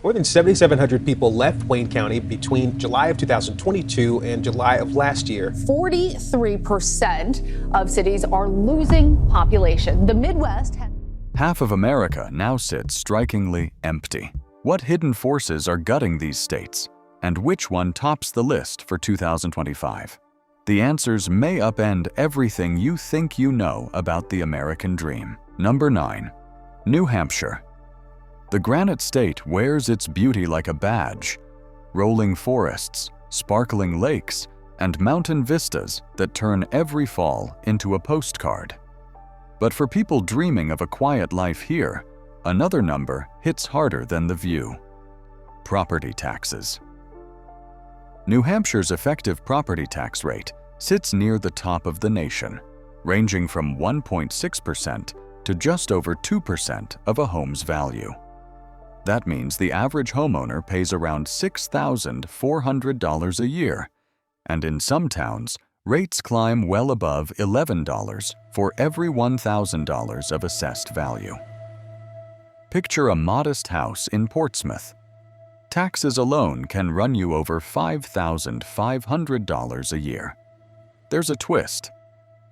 More than 7,700 people left Wayne County between July of 2022 and July of last year. 43% of cities are losing population. The Midwest has... Half of America now sits strikingly empty. What hidden forces are gutting these states? And which one tops the list for 2025? The answers may upend everything you think you know about the American dream. Number 9. New Hampshire. The Granite State wears its beauty like a badge. Rolling forests, sparkling lakes, and mountain vistas that turn every fall into a postcard. But for people dreaming of a quiet life here, another number hits harder than the view: property taxes. New Hampshire's effective property tax rate sits near the top of the nation, ranging from 1.6% to just over 2% of a home's value. That means the average homeowner pays around $6,400 a year, and in some towns, rates climb well above $11 for every $1,000 of assessed value. Picture a modest house in Portsmouth. Taxes alone can run you over $5,500 a year. There's a twist.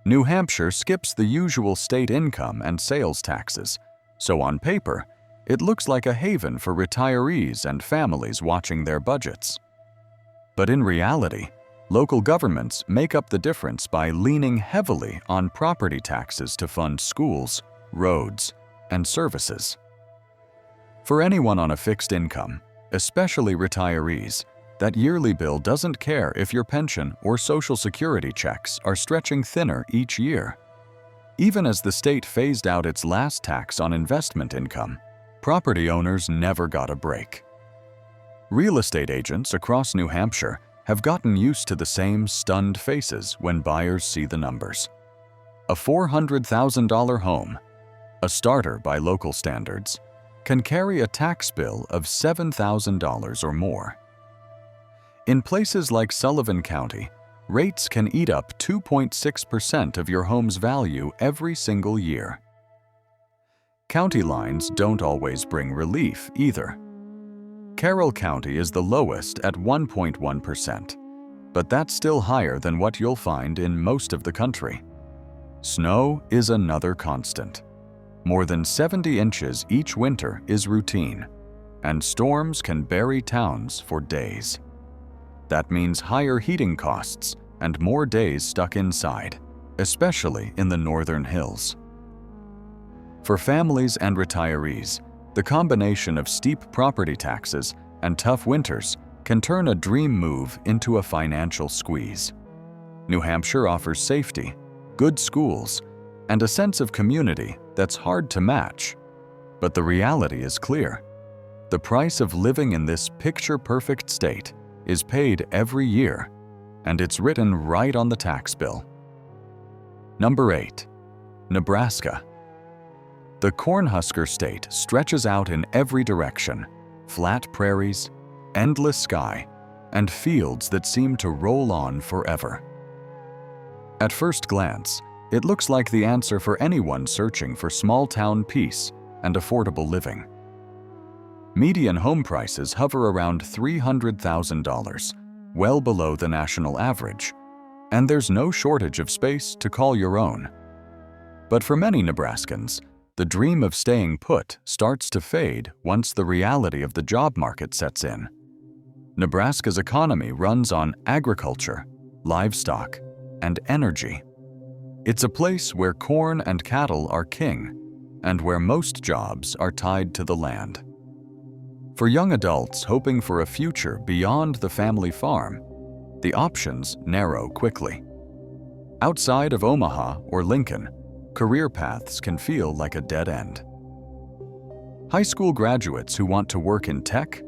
New Hampshire skips the usual state income and sales taxes, so on paper, it looks like a haven for retirees and families watching their budgets. But in reality, local governments make up the difference by leaning heavily on property taxes to fund schools, roads, and services. For anyone on a fixed income, especially retirees, that yearly bill doesn't care if your pension or Social Security checks are stretching thinner each year. Even as the state phased out its last tax on investment income, property owners never got a break. Real estate agents across New Hampshire have gotten used to the same stunned faces when buyers see the numbers. A $400,000 home, a starter by local standards, can carry a tax bill of $7,000 or more. In places like Sullivan County, rates can eat up 2.6% of your home's value every single year. County lines don't always bring relief either. Carroll County is the lowest at 1.1%, but that's still higher than what you'll find in most of the country. Snow is another constant. More than 70 inches each winter is routine, and storms can bury towns for days. That means higher heating costs and more days stuck inside, especially in the northern hills. For families and retirees, the combination of steep property taxes and tough winters can turn a dream move into a financial squeeze. New Hampshire offers safety, good schools, and a sense of community that's hard to match. But the reality is clear. The price of living in this picture-perfect state is paid every year, and it's written right on the tax bill. Number 8. Nebraska. The Cornhusker State stretches out in every direction: flat prairies, endless sky, and fields that seem to roll on forever. At first glance, it looks like the answer for anyone searching for small-town peace and affordable living. Median home prices hover around $300,000, well below the national average, and there's no shortage of space to call your own. But for many Nebraskans, the dream of staying put starts to fade once the reality of the job market sets in. Nebraska's economy runs on agriculture, livestock, and energy. It's a place where corn and cattle are king, and where most jobs are tied to the land. For young adults hoping for a future beyond the family farm, the options narrow quickly. Outside of Omaha or Lincoln, career paths can feel like a dead end. High school graduates who want to work in tech,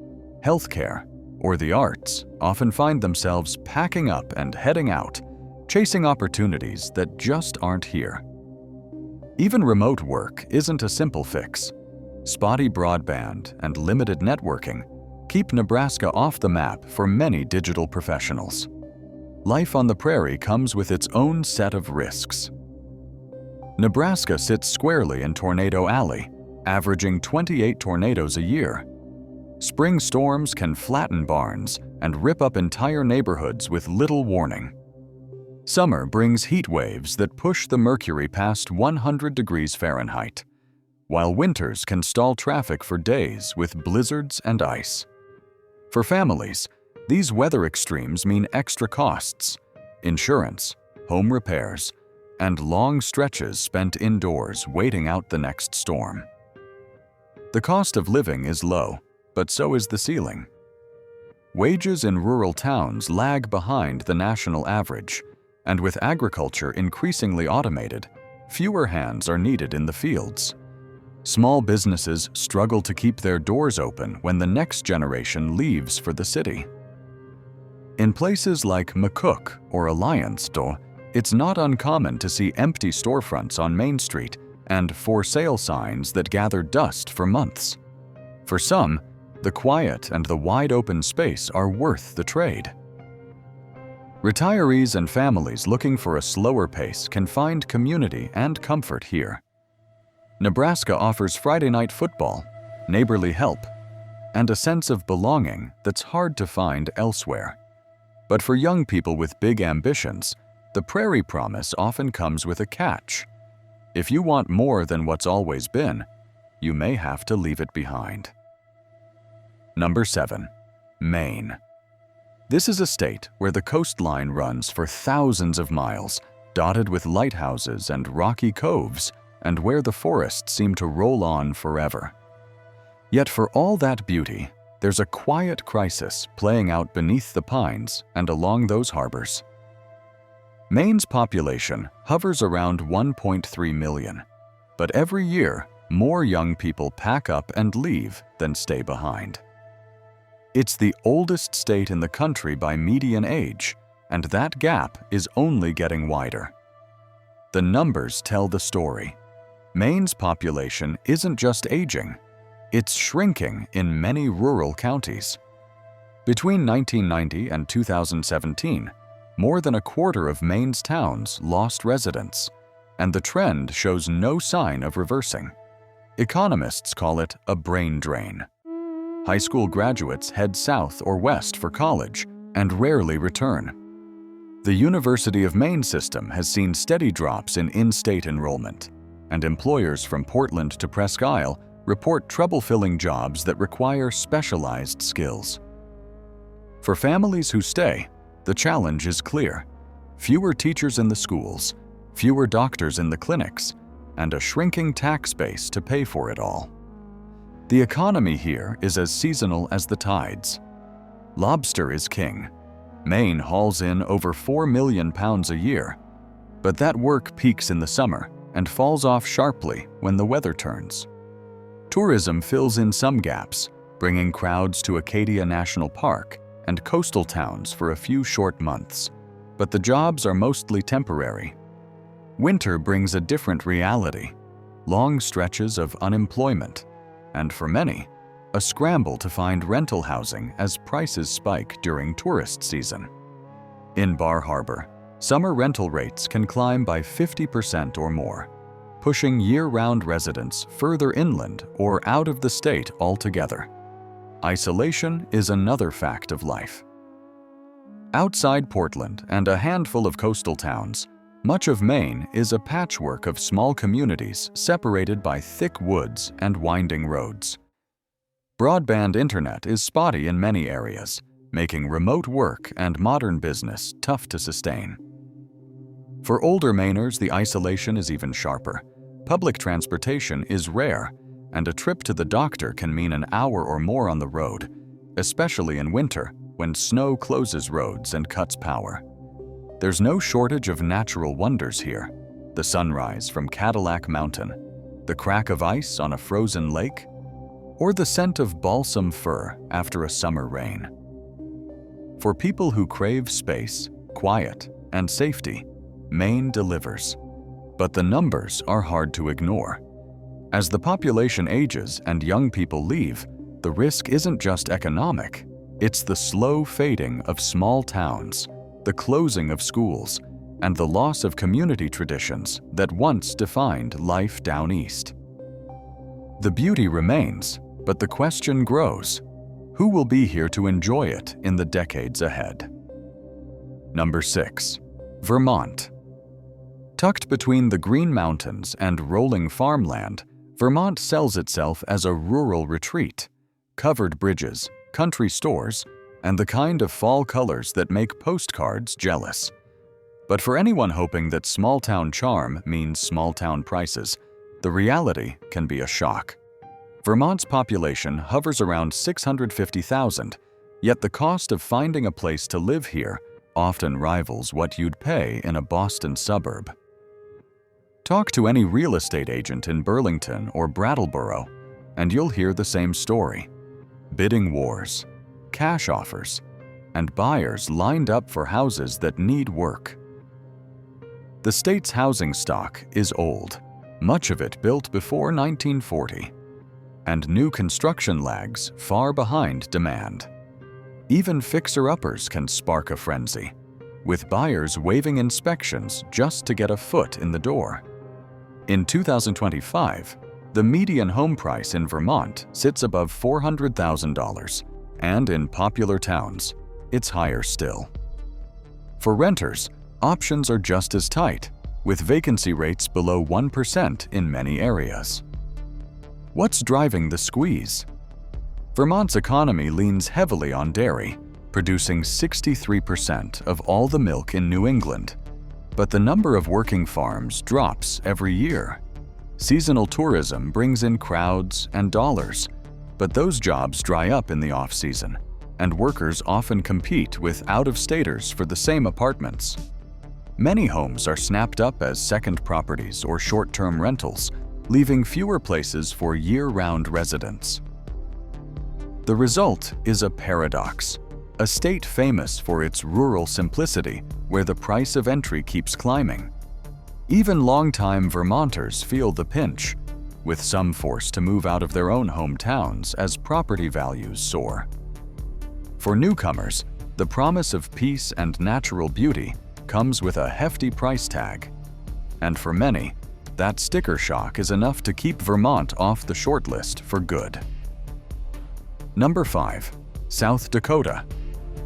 healthcare, or the arts often find themselves packing up and heading out, chasing opportunities that just aren't here. Even remote work isn't a simple fix. Spotty broadband and limited networking keep Nebraska off the map for many digital professionals. Life on the prairie comes with its own set of risks. Nebraska sits squarely in Tornado Alley, averaging 28 tornadoes a year. Spring storms can flatten barns and rip up entire neighborhoods with little warning. Summer brings heat waves that push the mercury past 100 degrees Fahrenheit, while winters can stall traffic for days with blizzards and ice. For families, these weather extremes mean extra costs, insurance, home repairs, and long stretches spent indoors waiting out the next storm. The cost of living is low, but so is the ceiling. Wages in rural towns lag behind the national average, and with agriculture increasingly automated, fewer hands are needed in the fields. Small businesses struggle to keep their doors open when the next generation leaves for the city. In places like McCook or Alliance, it's not uncommon to see empty storefronts on Main Street and for sale signs that gather dust for months. For some, the quiet and the wide open space are worth the trade. Retirees and families looking for a slower pace can find community and comfort here. Nebraska offers Friday night football, neighborly help, and a sense of belonging that's hard to find elsewhere. But for young people with big ambitions, the prairie promise often comes with a catch. If you want more than what's always been, you may have to leave it behind. Number 7. Maine. This is a state where the coastline runs for thousands of miles, dotted with lighthouses and rocky coves, and where the forests seem to roll on forever. Yet for all that beauty, there's a quiet crisis playing out beneath the pines and along those harbors. Maine's population hovers around 1.3 million, but every year, more young people pack up and leave than stay behind. It's the oldest state in the country by median age, and that gap is only getting wider. The numbers tell the story. Maine's population isn't just aging, it's shrinking in many rural counties. Between 1990 and 2017, more than a quarter of Maine's towns lost residents, and the trend shows no sign of reversing. Economists call it a brain drain. High school graduates head south or west for college and rarely return. The University of Maine system has seen steady drops in in-state enrollment, and employers from Portland to Presque Isle report trouble filling jobs that require specialized skills. For families who stay, the challenge is clear: fewer teachers in the schools, fewer doctors in the clinics, and a shrinking tax base to pay for it all. The economy here is as seasonal as the tides. Lobster is king. Maine hauls in over 4 million pounds a year, but that work peaks in the summer and falls off sharply when the weather turns. Tourism fills in some gaps, bringing crowds to Acadia National Park and coastal towns for a few short months, but the jobs are mostly temporary. Winter brings a different reality: long stretches of unemployment, and for many, a scramble to find rental housing as prices spike during tourist season. In Bar Harbor, summer rental rates can climb by 50% or more, pushing year-round residents further inland or out of the state altogether. Isolation is another fact of life. Outside Portland and a handful of coastal towns, much of Maine is a patchwork of small communities separated by thick woods and winding roads. Broadband internet is spotty in many areas, making remote work and modern business tough to sustain. For older Mainers, the isolation is even sharper. Public transportation is rare, and a trip to the doctor can mean an hour or more on the road, especially in winter when snow closes roads and cuts power. There's no shortage of natural wonders here: the sunrise from Cadillac Mountain, the crack of ice on a frozen lake, or the scent of balsam fir after a summer rain. For people who crave space, quiet, and safety, Maine delivers. But the numbers are hard to ignore. As the population ages and young people leave, the risk isn't just economic, it's the slow fading of small towns, the closing of schools, and the loss of community traditions that once defined life down east. The beauty remains, but the question grows: Who will be here to enjoy it in the decades ahead? Number 6. Vermont. Tucked between the Green Mountains and rolling farmland, Vermont sells itself as a rural retreat. Covered bridges, country stores, and the kind of fall colors that make postcards jealous. But for anyone hoping that small-town charm means small-town prices, the reality can be a shock. Vermont's population hovers around 650,000, yet the cost of finding a place to live here often rivals what you'd pay in a Boston suburb. Talk to any real estate agent in Burlington or Brattleboro, and you'll hear the same story. Bidding wars, cash offers, and buyers lined up for houses that need work. The state's housing stock is old, much of it built before 1940, and new construction lags far behind demand. Even fixer-uppers can spark a frenzy, with buyers waiving inspections just to get a foot in the door. In 2025, the median home price in Vermont sits above $400,000, and in popular towns, it's higher still. For renters, options are just as tight, with vacancy rates below 1% in many areas. What's driving the squeeze? Vermont's economy leans heavily on dairy, producing 63% of all the milk in New England. But the number of working farms drops every year. Seasonal tourism brings in crowds and dollars, but those jobs dry up in the off-season, and workers often compete with out-of-staters for the same apartments. Many homes are snapped up as second properties or short-term rentals, leaving fewer places for year-round residents. The result is a paradox. A state famous for its rural simplicity, where the price of entry keeps climbing. Even longtime Vermonters feel the pinch, with some forced to move out of their own hometowns as property values soar. For newcomers, the promise of peace and natural beauty comes with a hefty price tag. And for many, that sticker shock is enough to keep Vermont off the shortlist for good. Number 5. South Dakota.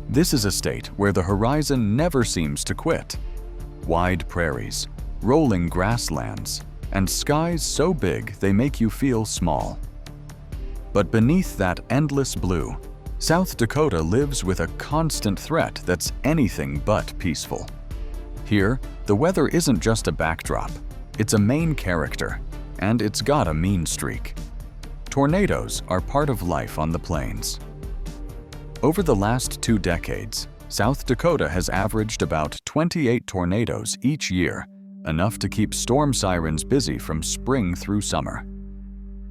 This is a state where the horizon never seems to quit. Wide prairies, rolling grasslands, and skies so big they make you feel small. But beneath that endless blue, South Dakota lives with a constant threat that's anything but peaceful. Here, the weather isn't just a backdrop, it's a main character, and it's got a mean streak. Tornadoes are part of life on the plains. Over the last 2 decades, South Dakota has averaged about 28 tornadoes each year, enough to keep storm sirens busy from spring through summer.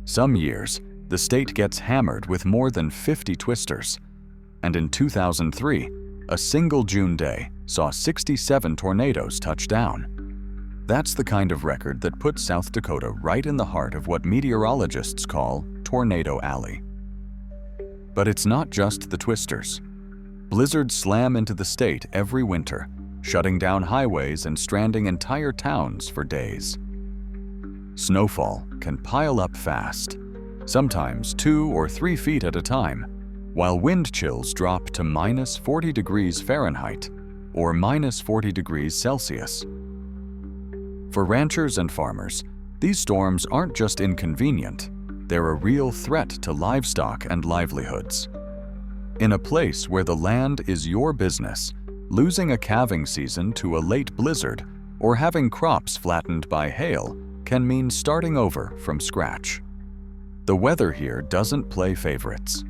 Some years, the state gets hammered with more than 50 twisters, and in 2003, a single June day saw 67 tornadoes touch down. That's the kind of record that puts South Dakota right in the heart of what meteorologists call Tornado Alley. But it's not just the twisters. Blizzards slam into the state every winter, shutting down highways and stranding entire towns for days. Snowfall can pile up fast, sometimes 2 or 3 feet at a time, while wind chills drop to minus 40 degrees Fahrenheit or minus 40 degrees Celsius. For ranchers and farmers, these storms aren't just inconvenient, they're a real threat to livestock and livelihoods. In a place where the land is your business, losing a calving season to a late blizzard or having crops flattened by hail can mean starting over from scratch. The weather here doesn't play favorites.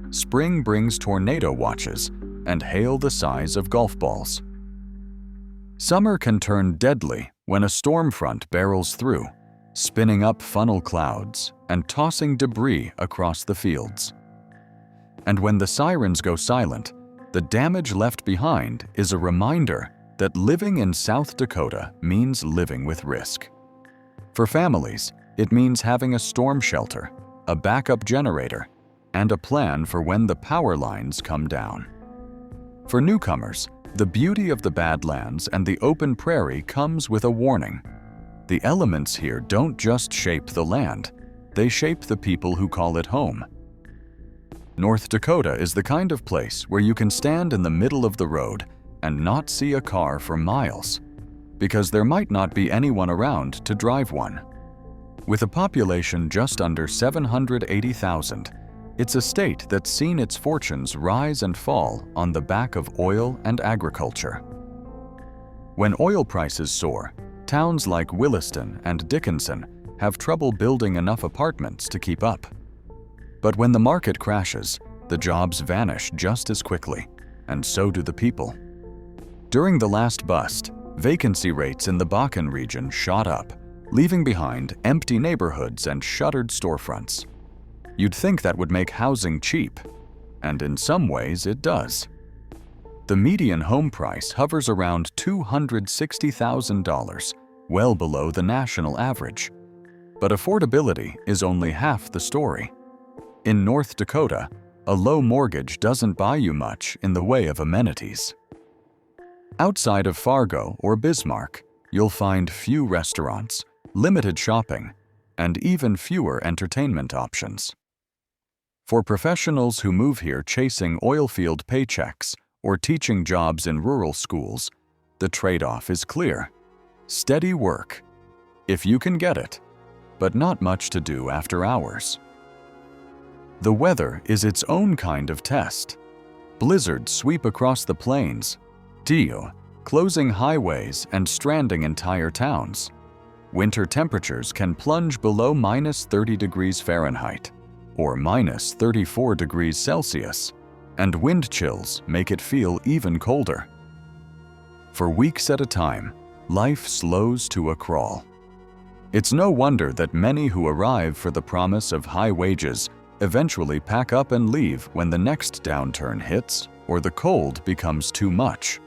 Spring brings tornado watches and hail the size of golf balls. Summer can turn deadly when a storm front barrels through, spinning up funnel clouds and tossing debris across the fields. And when the sirens go silent, the damage left behind is a reminder that living in South Dakota means living with risk. For families, it means having a storm shelter, a backup generator, and a plan for when the power lines come down. For newcomers, the beauty of the Badlands and the open prairie comes with a warning. The elements here don't just shape the land, they shape the people who call it home. North Dakota is the kind of place where you can stand in the middle of the road and not see a car for miles, because there might not be anyone around to drive one. With a population just under 780,000, it's a state that's seen its fortunes rise and fall on the back of oil and agriculture. When oil prices soar, towns like Williston and Dickinson have trouble building enough apartments to keep up. But when the market crashes, the jobs vanish just as quickly, and so do the people. During the last bust, vacancy rates in the Bakken region shot up, leaving behind empty neighborhoods and shuttered storefronts. You'd think that would make housing cheap, and in some ways it does. The median home price hovers around $260,000, well below the national average. But affordability is only half the story. In North Dakota, a low mortgage doesn't buy you much in the way of amenities. Outside of Fargo or Bismarck, you'll find few restaurants, limited shopping, and even fewer entertainment options. For professionals who move here chasing oilfield paychecks or teaching jobs in rural schools, the trade-off is clear. Steady work, if you can get it, but not much to do after hours. The weather is its own kind of test. Blizzards sweep across the plains, closing highways and stranding entire towns. Winter temperatures can plunge below -30 degrees Fahrenheit, or -34 degrees Celsius, and wind chills make it feel even colder. For weeks at a time, life slows to a crawl. It's no wonder that many who arrive for the promise of high wages eventually pack up and leave when the next downturn hits or the cold becomes too much.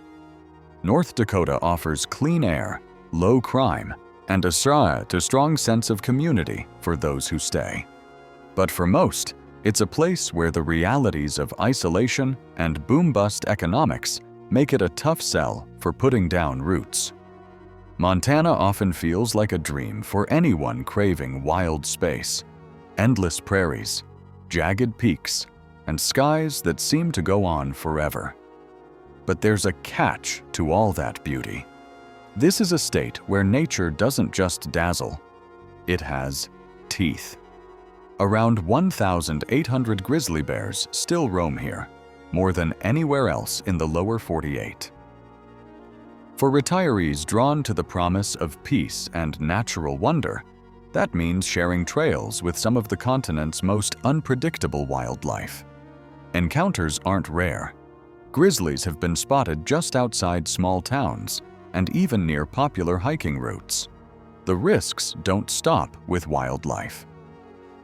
North Dakota offers clean air, low crime, and a strong sense of community for those who stay. But for most, it's a place where the realities of isolation and boom-bust economics make it a tough sell for putting down roots. Montana often feels like a dream for anyone craving wild space, endless prairies, jagged peaks, and skies that seem to go on forever. But there's a catch to all that beauty. This is a state where nature doesn't just dazzle, it has teeth. Around 1,800 grizzly bears still roam here, more than anywhere else in the lower 48. For retirees drawn to the promise of peace and natural wonder, that means sharing trails with some of the continent's most unpredictable wildlife. Encounters aren't rare. Grizzlies have been spotted just outside small towns and even near popular hiking routes. The risks don't stop with wildlife.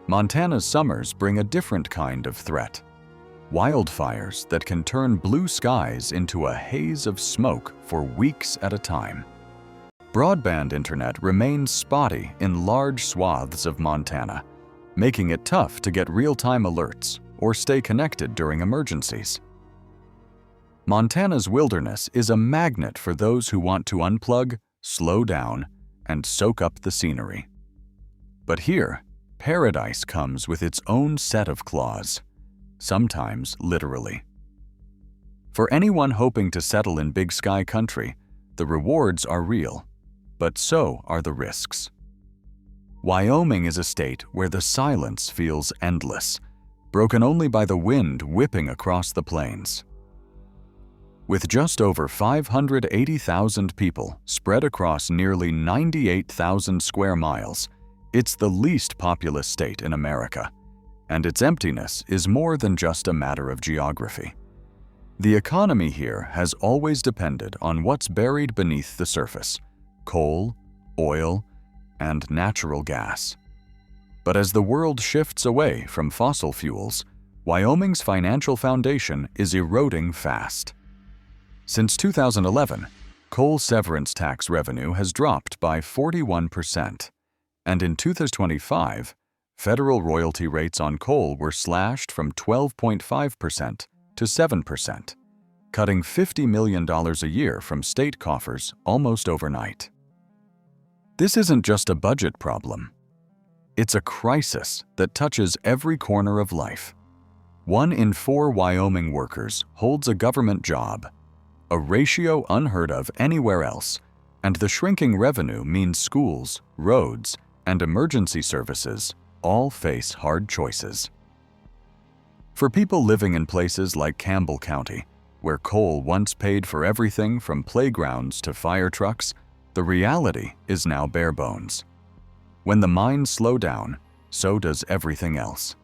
Montana's summers bring a different kind of threat. Wildfires that can turn blue skies into a haze of smoke for weeks at a time. Broadband internet remains spotty in large swaths of Montana, making it tough to get real-time alerts or stay connected during emergencies. Montana's wilderness is a magnet for those who want to unplug, slow down, and soak up the scenery. But here, paradise comes with its own set of claws, sometimes literally. For anyone hoping to settle in Big Sky country, the rewards are real, but so are the risks. Wyoming is a state where the silence feels endless, broken only by the wind whipping across the plains. With just over 580,000 people spread across nearly 98,000 square miles, it's the least populous state in America, and its emptiness is more than just a matter of geography. The economy here has always depended on what's buried beneath the surface: coal, oil, and natural gas. But as the world shifts away from fossil fuels, Wyoming's financial foundation is eroding fast. Since 2011, coal severance tax revenue has dropped by 41%, and in 2025, federal royalty rates on coal were slashed from 12.5% to 7%, cutting $50 million a year from state coffers almost overnight. This isn't just a budget problem. It's a crisis that touches every corner of life. 1 in 4 Wyoming workers holds a government job, a ratio unheard of anywhere else, and the shrinking revenue means schools, roads, and emergency services all face hard choices. For people living in places like Campbell County, where coal once paid for everything from playgrounds to fire trucks, the reality is now bare bones. When the mines slow down, so does everything else.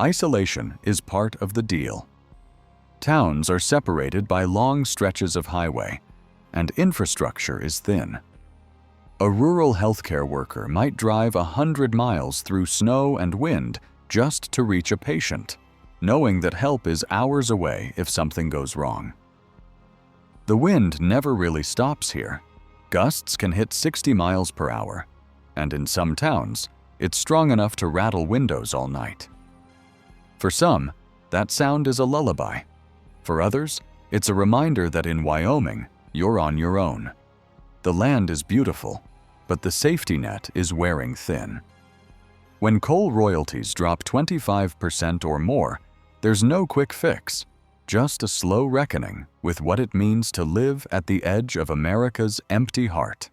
Isolation is part of the deal. Towns are separated by long stretches of highway, and infrastructure is thin. A rural healthcare worker might drive 100 miles through snow and wind just to reach a patient, knowing that help is hours away if something goes wrong. The wind never really stops here. Gusts can hit 60 miles per hour, and in some towns, it's strong enough to rattle windows all night. For some, that sound is a lullaby. For others, it's a reminder that in Wyoming, you're on your own. The land is beautiful, but the safety net is wearing thin. When coal royalties drop 25% or more, there's no quick fix, just a slow reckoning with what it means to live at the edge of America's empty heart.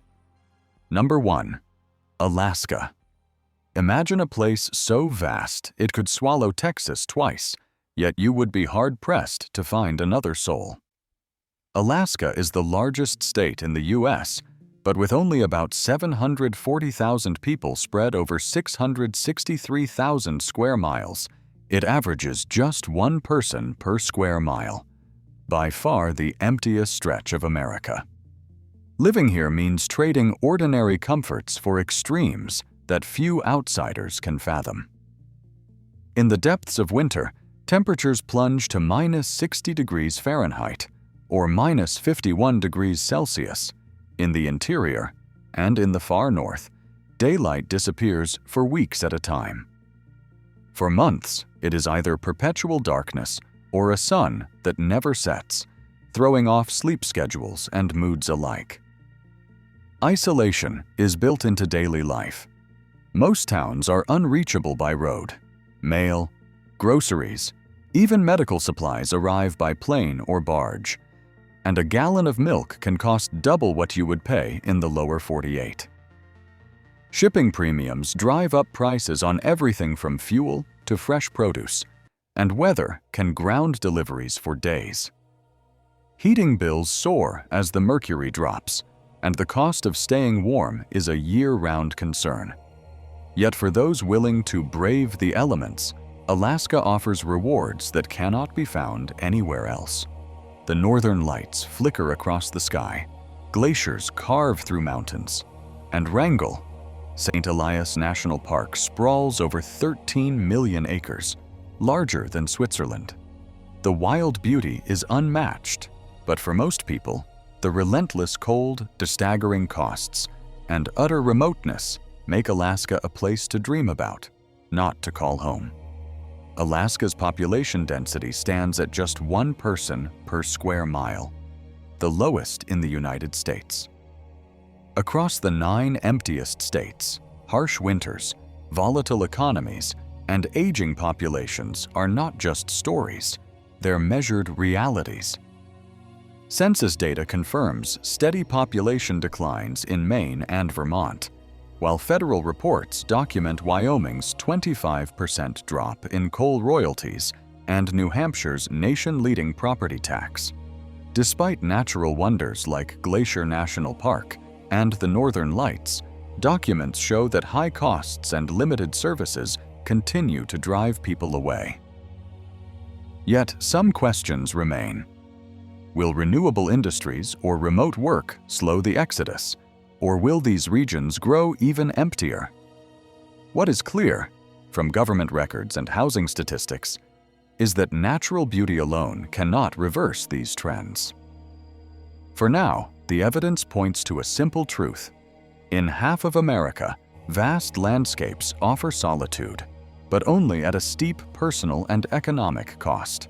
Number 1. Alaska. Imagine a place so vast it could swallow Texas twice, yet you would be hard-pressed to find another soul. Alaska is the largest state in the U.S., but with only about 740,000 people spread over 663,000 square miles, it averages just 1 person per square mile, by far the emptiest stretch of America. Living here means trading ordinary comforts for extremes that few outsiders can fathom. In the depths of winter, temperatures plunge to -60 degrees Fahrenheit or -51 degrees Celsius. In the interior and in the far north, daylight disappears for weeks at a time. For months, it is either perpetual darkness or a sun that never sets, throwing off sleep schedules and moods alike. Isolation is built into daily life. Most towns are unreachable by road. Mail, groceries, even medical supplies arrive by plane or barge, and a gallon of milk can cost double what you would pay in the lower 48. Shipping premiums drive up prices on everything from fuel to fresh produce, and weather can ground deliveries for days. Heating bills soar as the mercury drops, and the cost of staying warm is a year-round concern. Yet for those willing to brave the elements, Alaska offers rewards that cannot be found anywhere else. The northern lights flicker across the sky, glaciers carve through mountains, and Wrangell, St. Elias National Park, sprawls over 13 million acres, larger than Switzerland. The wild beauty is unmatched, but for most people, the relentless cold, the staggering costs, and utter remoteness make Alaska a place to dream about, not to call home. Alaska's population density stands at just 1 person per square mile, the lowest in the United States. Across the 9 emptiest states, harsh winters, volatile economies, and aging populations are not just stories, they're measured realities. Census data confirms steady population declines in Maine and Vermont, while federal reports document Wyoming's 25% drop in coal royalties and New Hampshire's nation-leading property tax. Despite natural wonders like Glacier National Park and the Northern Lights, documents show that high costs and limited services continue to drive people away. Yet some questions remain. Will renewable industries or remote work slow the exodus? Or will these regions grow even emptier? What is clear, from government records and housing statistics, is that natural beauty alone cannot reverse these trends. For now, the evidence points to a simple truth. In half of America, vast landscapes offer solitude, but only at a steep personal and economic cost.